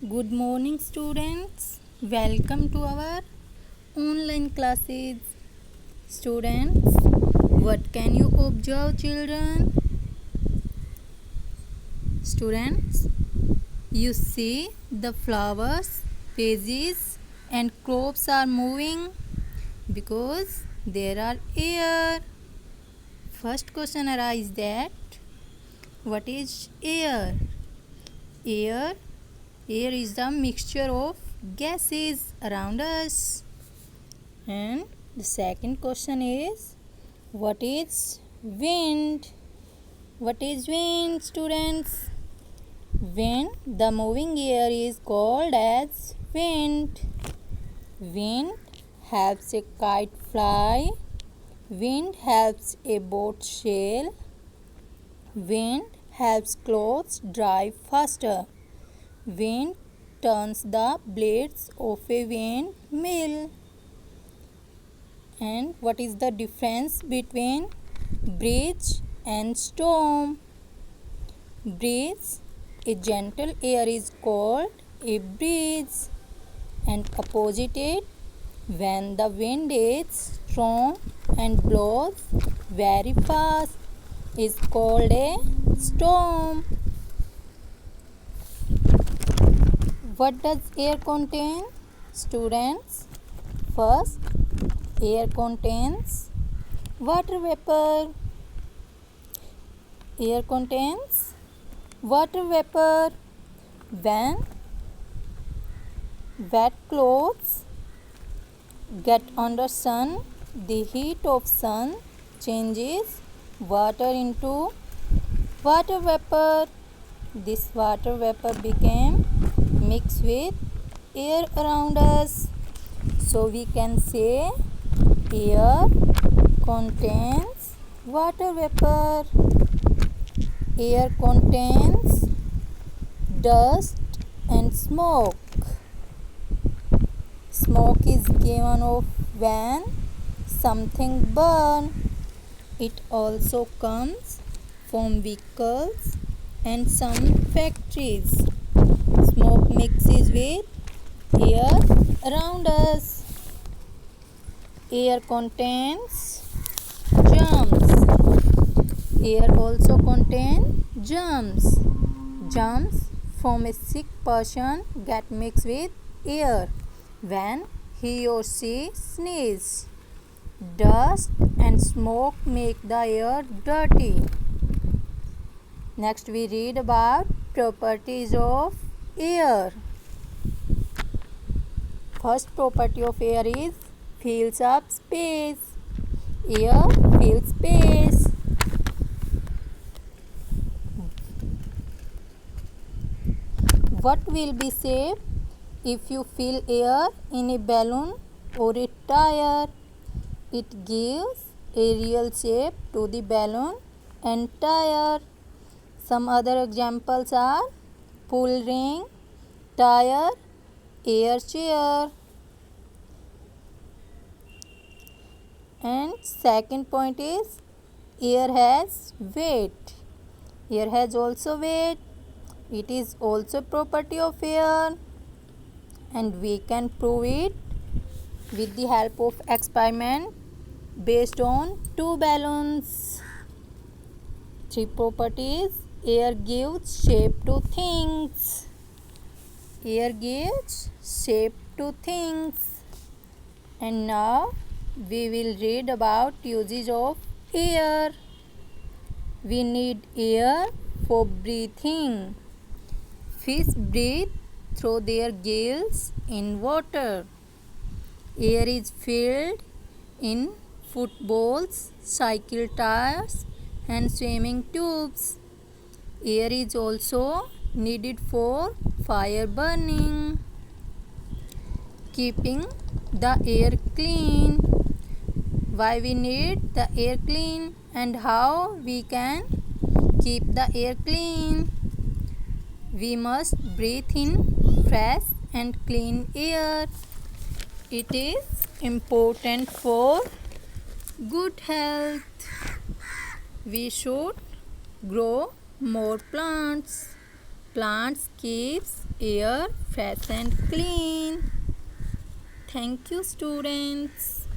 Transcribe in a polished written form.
Good morning, students. Welcome to our online classes. Students, what can you observe, children? Students, you see the flowers, pages, and crops are moving because there are air. First question arises that what is air? Air Air is the mixture of gases around us. And the second question is what is wind? What is wind, students? Wind, the moving air is called as wind. Wind helps a kite fly. Wind helps a boat sail. Wind helps clothes dry faster. Wind turns the blades of a windmill. And what is the difference between breeze and storm? Breeze, a gentle air is called a breeze, and opposite it, when the wind is strong and blows very fast, is called a storm. What does air contain, students? First, air contains water vapor. Air contains water vapor. When wet clothes get under sun, the heat of sun changes water into water vapor. This water vapor became mixed with air around us. So we can say air contains water vapor. Air contains dust and smoke. Smoke is given off when something burns. It also comes from vehicles and some factories. Smoke mixes with air around us. Air contains germs. Air also contains germs. Germs from a sick person get mixed with air when he or she sneezes. Dust and smoke make the air dirty. Next we read about properties of air. First property of air is fills up space. Air fills space. What will be safe if you fill air in a balloon or a tire? It gives a real shape to the balloon and tire. Some other examples are pull ring, tire, air chair. And second point is air has weight. Air has also weight. It is also property of air, and we can prove it with the help of experiment based on two balloons. Three properties. Air gives shape to things. Air gives shape to things. And now we will read about uses of air. We need air for breathing. Fish breathe through their gills in water. Air is filled in footballs, cycle tires, and swimming tubes. Air is also needed for fire burning. Keeping the air clean. Why we need the air clean and how we can keep the air clean? We must breathe in fresh and clean air. It is important for good health. We should grow more plants. Plants keeps air fresh and clean. Thank you, students.